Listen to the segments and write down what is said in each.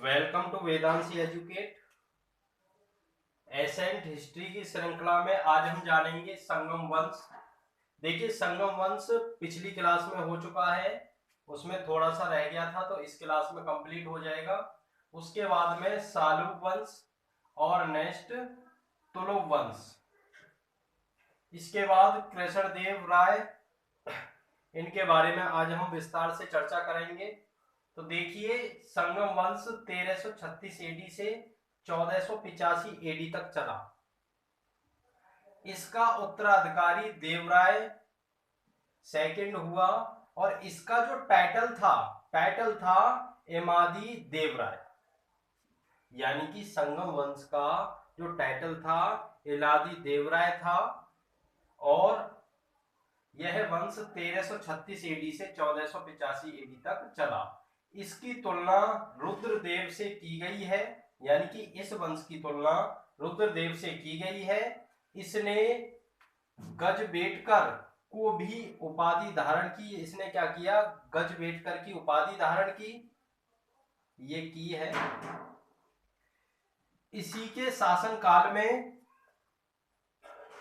Welcome to Vedanshi educate. Ancient history की श्रृंखला में आज हम जानेंगे संगम वंश। देखिए, संगम वंश पिछली क्लास में हो चुका है, उसमें थोड़ा सा रह गया था तो इस क्लास में कंप्लीट हो जाएगा। उसके बाद में सालुब वंश और नेक्स्ट तुलुब वंश। इसके बाद कृष्ण देव राय, इनके बारे में आज हम विस्तार से चर्चा करेंगे। तो देखिए, संगम वंश 1336 एडी से 1485 एडी तक चला। इसका उत्तराधिकारी देवराय सेकंड हुआ और इसका जो टाइटल था एमादी देवराय, यानी कि संगम वंश का जो टाइटल था एलादी देवराय था। और यह वंश 1336 एडी से 1485 एडी तक चला। इसकी तुलना रुद्रदेव से की गई है, यानी कि इस वंश की तुलना रुद्रदेव से की गई है। इसने गजबेटकर को भी उपाधि धारण की। इसने क्या किया? गजबेटकर की उपाधि धारण की, ये की है। इसी के शासन काल में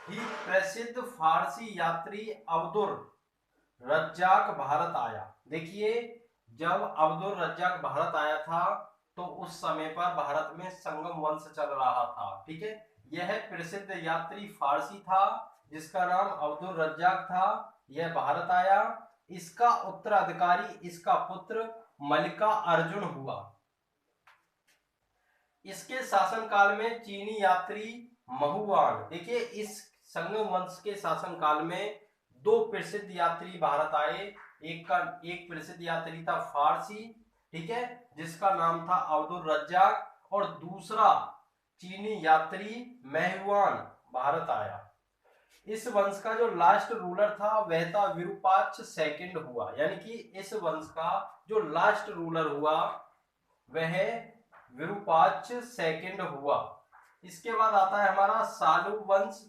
ही प्रसिद्ध फारसी यात्री अब्दुल रज्जाक भारत आया। देखिए, जब अब्दुल रज्जाक भारत आया था तो उस समय पर भारत में संगम वंश चल रहा था। ठीक है, यह प्रसिद्ध यात्री फारसी था जिसका नाम अब्दुल रज्जाक था। यह भारत आया। इसका उत्तराधिकारी इसका पुत्र मलिका अर्जुन हुआ। इसके शासनकाल में चीनी यात्री महुआन, देखिए इस संगम वंश के शासनकाल में दो प्रसिद्ध यात्री भारत आए। एक प्रसिद्ध यात्री था फारसी, ठीक है, जिसका नाम था अब्दुल रज्जाक, और दूसरा चीनी यात्री महुआन भारत आया। इस वंश का जो लास्ट रूलर था वह था विरूपाक्ष सेकंड हुआ, यानी कि इस वंश का जो लास्ट रूलर हुआ वह विरूपाक्ष सेकंड हुआ। इसके बाद आता है हमारा सालुब वंश।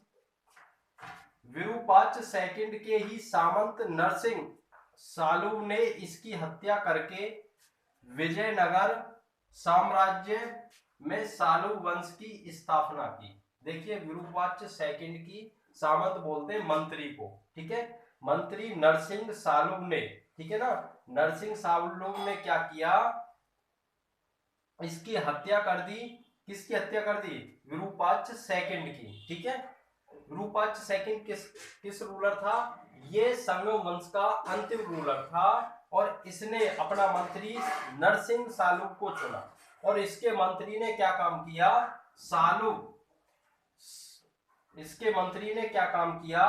विरूपाक्ष सेकंड के ही सामंत नरसिंह सालुब ने इसकी हत्या करके विजयनगर साम्राज्य में सालुब वंश की स्थापना की। देखिए, विरूपाक्ष सेकंड की सामंत बोलते हैं मंत्री को, ठीक है, मंत्री नरसिंह सालुब ने, ठीक है ना, नरसिंह सालुब ने क्या किया? इसकी हत्या कर दी। किसकी हत्या कर दी? विरूपाक्ष सेकंड की, ठीक है। विरूपाक्ष सेकंड किस रूलर था? ये संगम वंश का अंतिम रूलर था और इसने अपना मंत्री नरसिंह सालुब को चुना। और इसके मंत्री ने क्या काम किया?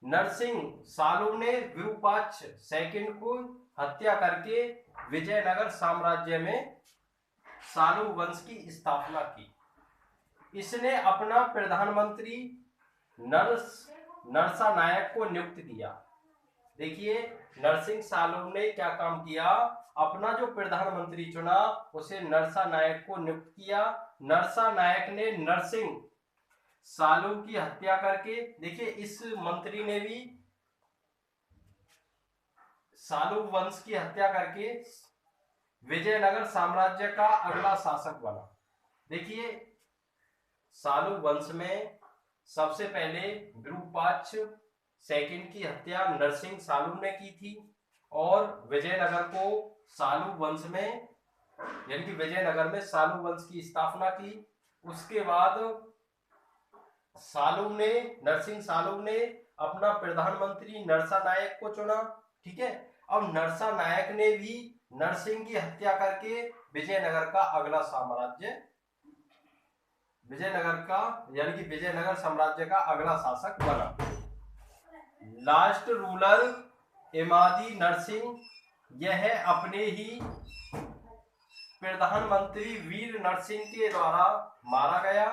नरसिंह सालुब ने विरूपाक्ष सेकंड को हत्या करके विजयनगर साम्राज्य में सालुब वंश की स्थापना की। इसने अपना प्रधानमंत्री नरसा नायक को नियुक्त किया। देखिए, नरसिंह सालुब ने क्या काम किया? अपना जो प्रधानमंत्री चुना उसे नरसा नायक को नियुक्त किया। नरसा नायक ने नरसिंह सालुब की हत्या करके, देखिए इस मंत्री ने भी सालुब वंश की हत्या करके विजयनगर साम्राज्य का अगला शासक बना। देखिए, सालुब वंश में सबसे पहले विरूपाक्ष सेकंड की हत्या नरसिंह सालुब ने की थी और विजयनगर को सालुब वंश में, यानी कि विजयनगर में सालुब वंश की स्थापना की। उसके बाद नरसिंह सालुब ने अपना प्रधानमंत्री नरसा नायक को चुना, ठीक है। अब नरसा नायक ने भी नरसिंह की हत्या करके विजयनगर का अगला साम्राज्य, यानी कि विजयनगर साम्राज्य का अगला शासक बना। लास्ट रूलर एमादी नरसिंह, यह अपने ही प्रधानमंत्री वीर नरसिंह के द्वारा मारा गया,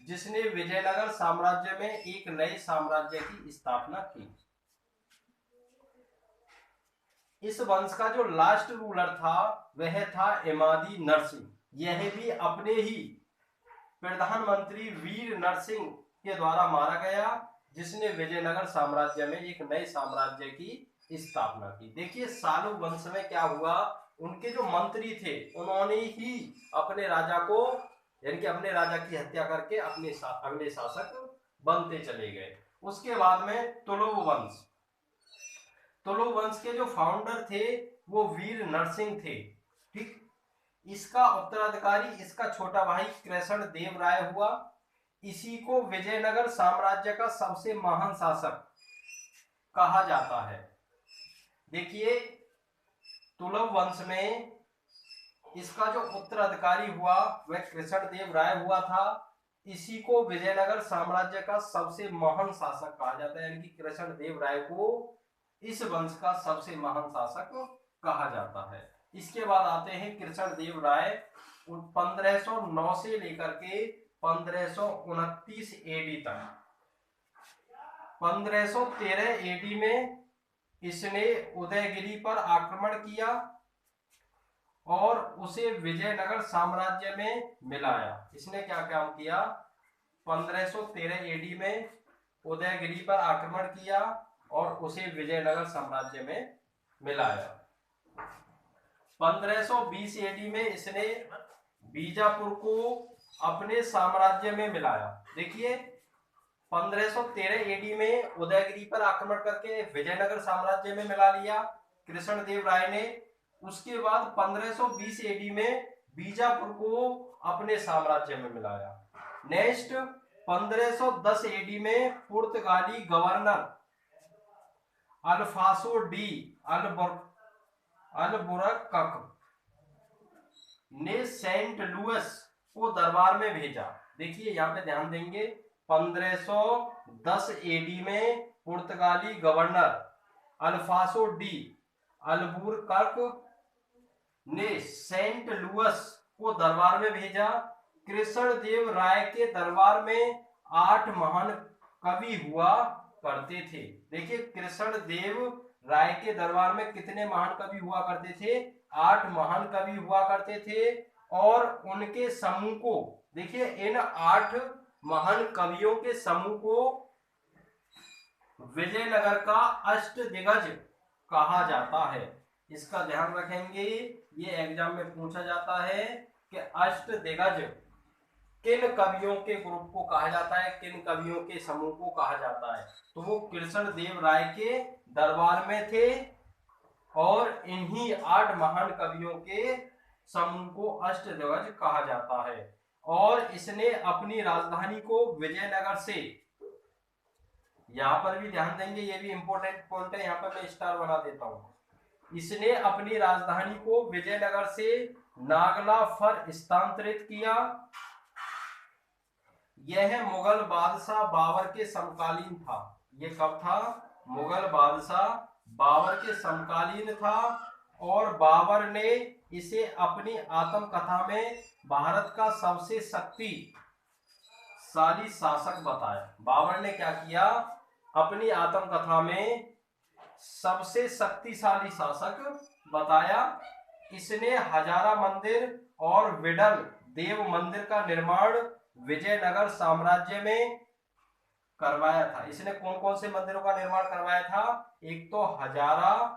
जिसने विजयनगर साम्राज्य में एक नए साम्राज्य की स्थापना की। इस वंश का जो लास्ट रूलर था वह था एमादी नरसिंह। यह भी अपने ही प्रधानमंत्री वीर नरसिंह के द्वारा मारा गया, जिसने विजयनगर साम्राज्य में एक नए साम्राज्य की स्थापना की। देखिए, सालुब वंश में क्या हुआ? उनके जो मंत्री थे उन्होंने ही अपने राजा को, यानी कि अपने राजा की हत्या करके अपने अगले शासक बनते चले गए। उसके बाद में तुलुव वंश। तुलुव वंश के जो फाउंडर थे वो वीर नरसिंह थे। ठीक, इसका उत्तराधिकारी इसका छोटा भाई कृष्ण देव राय हुआ। इसी को विजयनगर साम्राज्य का सबसे महान शासक कहा जाता है। देखिए, तुलुव वंश में इसका जो उत्तराधिकारी हुआ वह कृष्ण देव राय हुआ था। इसी को विजयनगर साम्राज्य का सबसे महान शासक कहा जाता है, यानी कि कृष्ण देव राय को इस वंश का सबसे महान शासक कहा जाता है। इसके बाद आते हैं कृष्ण देव राय। 1509 से लेकर के 1529 एडी तक। 1513 एडी में इसने उदयगिरी पर आक्रमण किया और उसे विजयनगर साम्राज्य में मिलाया। इसने क्या काम किया? 1513 एडी में उदयगिरी पर आक्रमण किया और उसे विजयनगर साम्राज्य में मिलाया। 1520 एडी में इसने बीजापुर को अपने साम्राज्य में मिलाया। देखिए, 1513 एडी में उदयगिरी पर आक्रमण करके विजयनगर साम्राज्य में मिला लिया कृष्ण देव राय ने। उसके बाद 1520 एडी में बीजापुर को अपने साम्राज्य में मिलाया। नेक्स्ट 1510 एडी में पुर्तगाली गवर्नर अल्फासो डी अल्बुकर्क ने सेंट लुइस को दरबार में भेजा। देखिए, यहाँ पे ध्यान देंगे, 1510 एडी में पुर्तगाली गवर्नर अल्फासो डी अल्बुकर्क ने सेंट लुइस को दरबार में भेजा। कृष्ण देव राय के दरबार में 8 महान कवि हुआ करते थे। देखिए, कृष्ण देव राय के दरबार में कितने महान कवि हुआ करते थे? 8 महान कवि हुआ करते थे। और उनके समूह को, देखिए, इन 8 महान कवियों के समूह को विजयनगर का अष्टदिग्गज कहा जाता है। इसका ध्यान रखेंगे, ये एग्जाम में पूछा जाता है कि अष्टदिग्गज किन कवियों के ग्रुप को कहा जाता है, किन कवियों के समूह को कहा जाता है। तो वो कृष्ण देव राय के दरबार में थे और इन्हीं 8 महान कवियों के समूह को अष्टदिग्गज कहा जाता है। और इसने अपनी राजधानी को विजयनगर से, यहां पर भी ध्यान देंगे, ये भी इंपॉर्टेंट पॉइंट है, यहां पर मैं स्टार बना देता हूं। इसने अपनी राजधानी को विजयनगर से नागला पर स्थानांतरित किया। यह मुगल बादशाह बाबर के समकालीन था। ये कब था? मुगल बादशाह बाबर के समकालीन था और बाबर ने इसे अपनी आत्मकथा में भारत का सबसे शक्तिशाली शासक बताया। बाबर ने क्या किया? अपनी आत्मकथा में सबसे शक्तिशाली शासक बताया। इसने हजारा मंदिर और विडल देव मंदिर का निर्माण विजयनगर साम्राज्य में करवाया था। इसने कौन कौन से मंदिरों का निर्माण करवाया था? एक तो हजारा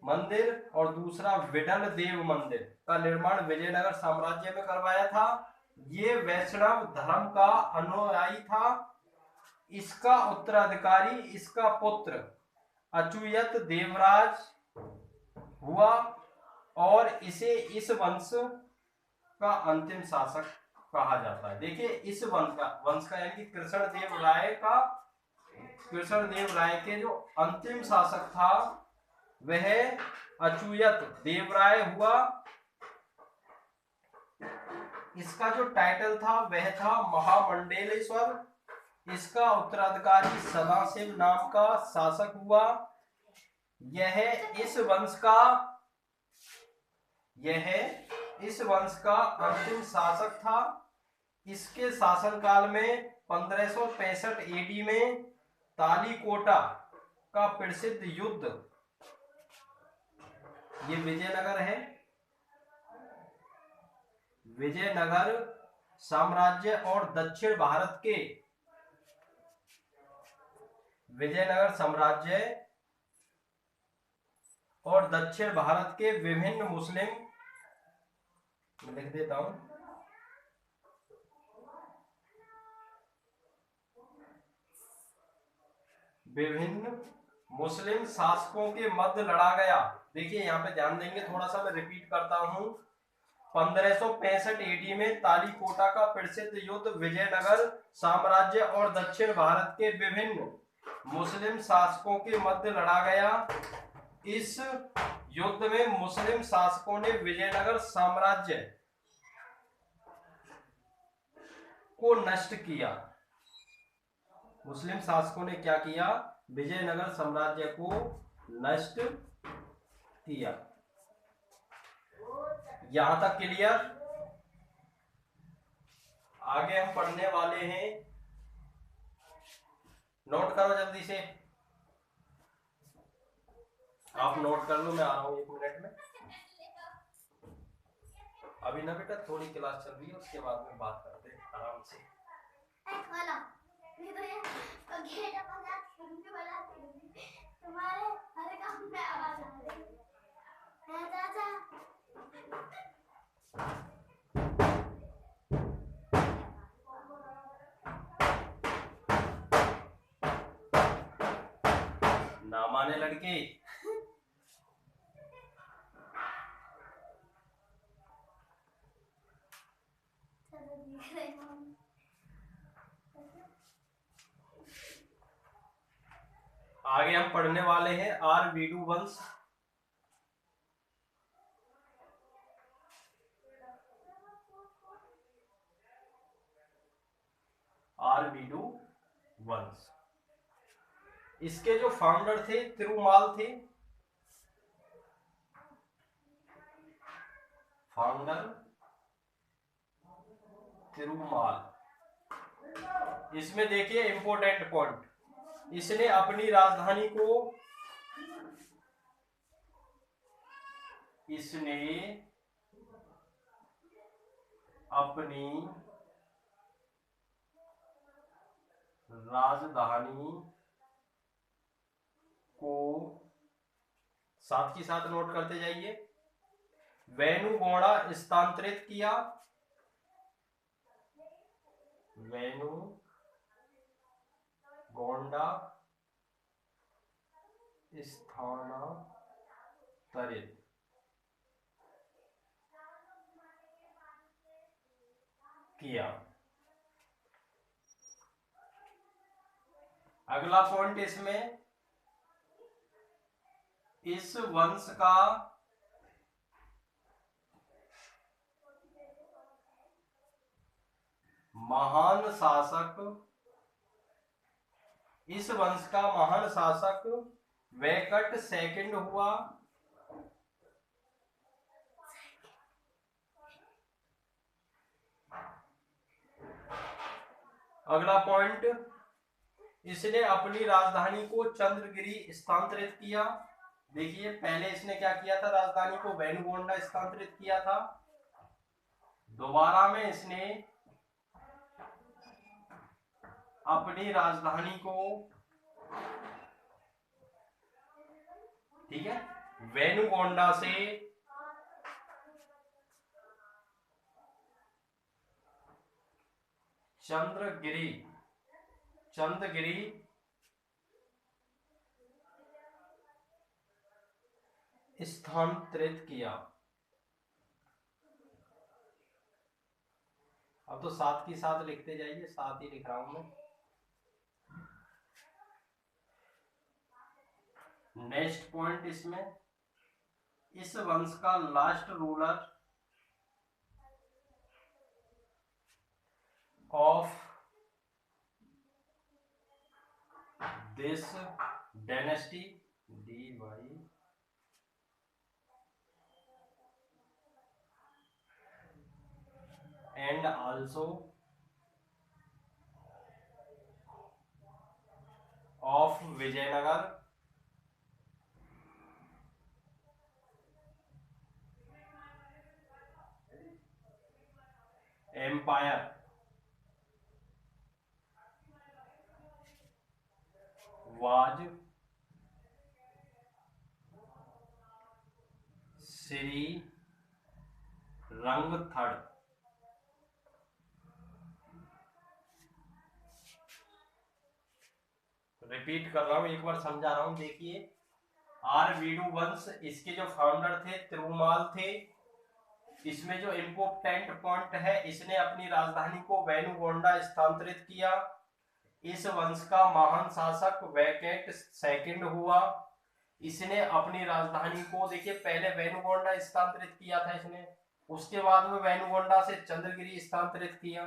मंदिर और दूसरा विडल देव मंदिर का निर्माण विजयनगर साम्राज्य में करवाया था। ये वैष्णव धर्म का अनुयायी था। इसका उत्तराधिकारी इसका पुत्र अच्युत देवराज हुआ और इसे इस वंश का अंतिम शासक कहा जाता है। देखिए, इस वंश का यानी कि कृष्ण देव राय के जो अंतिम शासक था वह अच्युत देवराय हुआ। इसका जो टाइटल था वह था महामंडलेश्वर। इसका उत्तराधिकारी सदाशिव नाम का शासक हुआ। यह इस वंश का अंतिम शासक था। इसके शासनकाल में 1565 एडी में तालीकोटा का प्रसिद्ध युद्ध, ये विजयनगर है, विजयनगर साम्राज्य और दक्षिण भारत के विजयनगर साम्राज्य और दक्षिण भारत के विभिन्न मुस्लिम, मैं लिख देता हूं, विभिन्न मुस्लिम शासकों के मध्य लड़ा गया। देखिए यहाँ पे ध्यान देंगे, थोड़ा सा मैं रिपीट करता हूं। 1565 ईडी में तालीकोटा का प्रसिद्ध युद्ध विजयनगर साम्राज्य और दक्षिण भारत के विभिन्न मुस्लिम शासकों के मध्य लड़ा गया। इस युद्ध में मुस्लिम शासकों ने विजयनगर साम्राज्य को नष्ट किया। मुस्लिम शासकों ने क्या किया? विजयनगर साम्राज्य को नष्ट किया। यहां तक क्लियर? आगे हम पढ़ने वाले हैं, नोट करो जल्दी से, आप नोट कर लो, मैं आ रहा हूं 1 मिनट में। अभी ना बेटा थोड़ी क्लास चल रही है, उसके बाद में बात करते हैं आराम से। तुम्हारे हर काम में आवाज आ रही है चाचा। ना माने लड़के। आगे हम पढ़ने वाले हैं आरवीडू वंश। आरवीडू वंश, इसके जो फाउंडर थे तिरुमाल थे। फाउंडर तिरुमाल। इसमें देखिए इंपॉर्टेंट पॉइंट, इसने अपनी राजधानी को, इसने अपनी राजधानी को, साथ ही साथ नोट करते जाइए, वेनुगोड़ा स्थानांतरित किया। वेनुगोंडा स्थानांतरित किया। अगला पॉइंट इसमें, इस वंश का महान शासक, इस वंश का महान शासक वैकट सेकंड हुआ। अगला पॉइंट, इसने अपनी राजधानी को चंद्रगिरी स्थानांतरित किया। देखिए पहले इसने क्या किया था, राजधानी को वेनुगोंडा स्थानांतरित किया था। दोबारा में इसने अपनी राजधानी को, ठीक है, वेनुगोंडा से चंद्रगिरी स्थानांतरित किया। अब तो साथ की साथ लिखते जाइए, साथ ही लिख रहा हूं मैं। नेक्स्ट पॉइंट इसमें, इस वंश का last ruler of this dynasty, DY and also of Vijayanagar empire was Shri Ranga third. Repeat कर रहा हूं, एक बार समझा रहा हूं, देखिए। आर वीडू वंश, इसके जो फाउंडर थे तिरुमाल थे। इसमें जो इम्पोर्टेंट पॉइंट है, इसने अपनी राजधानी को वेनुगोंडा स्थानांतरित किया। इस वंश का महान शासक वैकेट सेकंड हुआ। इसने अपनी राजधानी को, देखिए, पहले वेनुगोंडा स्थानांतरित किया था इसने, उसके बाद में वेनुगोंडा से चंद्रगिरी स्थानांतरित किया।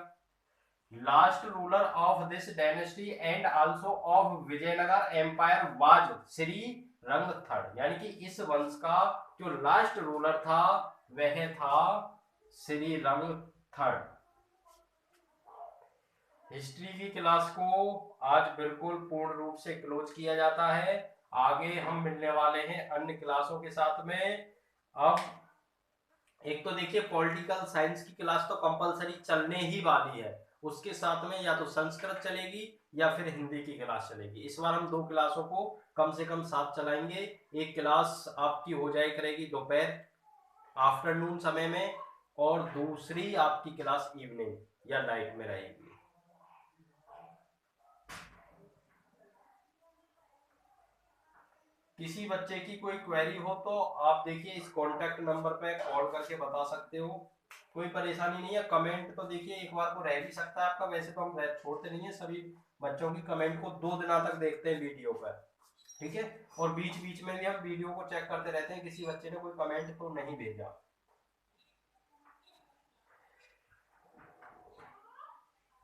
Last ruler of this dynasty and also of Vijayanagar empire was Shri Ranga third, यानी कि इस वंश का जो लास्ट रूलर था वह था श्री रंगथड़। हिस्ट्री की क्लास को आज बिल्कुल पूर्ण रूप से क्लोज किया जाता है। आगे हम मिलने वाले हैं अन्य क्लासों के साथ में। अब एक तो देखिए, पॉलिटिकल साइंस की क्लास तो कंपलसरी चलने ही वाली है, उसके साथ में या तो संस्कृत चलेगी या फिर हिंदी की क्लास चलेगी। इस बार हम 2 क्लासों को कम से कम साथ चलाएंगे। एक क्लास आपकी हो जाए करेगी दोपहर आफ्टरनून समय में, और दूसरी आपकी क्लास इवनिंग या नाइट में रहेगी। किसी बच्चे की कोई क्वेरी हो तो आप देखिए इस कॉन्टेक्ट नंबर पे कॉल करके बता सकते हो, कोई परेशानी नहीं है। कमेंट तो देखिए एक बार को रह भी सकता है आपका, वैसे तो हम छोड़ते नहीं है, सभी बच्चों की कमेंट को 2 दिन तक देखते हैं वीडियो पर, ठीक है। और बीच बीच में भी हम वीडियो को चेक करते रहते हैं, किसी बच्चे ने कोई कमेंट तो नहीं भेजा।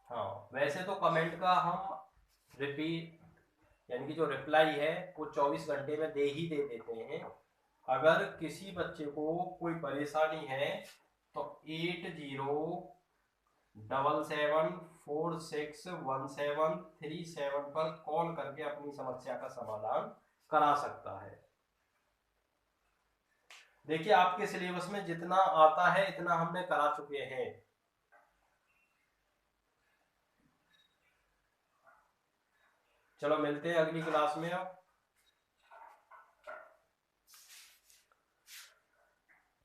हाँ, वैसे तो कमेंट का हम रिपीट, यानी कि जो रिप्लाई है वो 24 घंटे में दे ही दे देते हैं। अगर किसी बच्चे को कोई परेशानी है तो 8077461737 पर कॉल करके अपनी समस्या का समाधान करा सकता है। देखिए, आपके सिलेबस में जितना आता है इतना हमने करा चुके हैं। चलो मिलते हैं अगली क्लास में अब।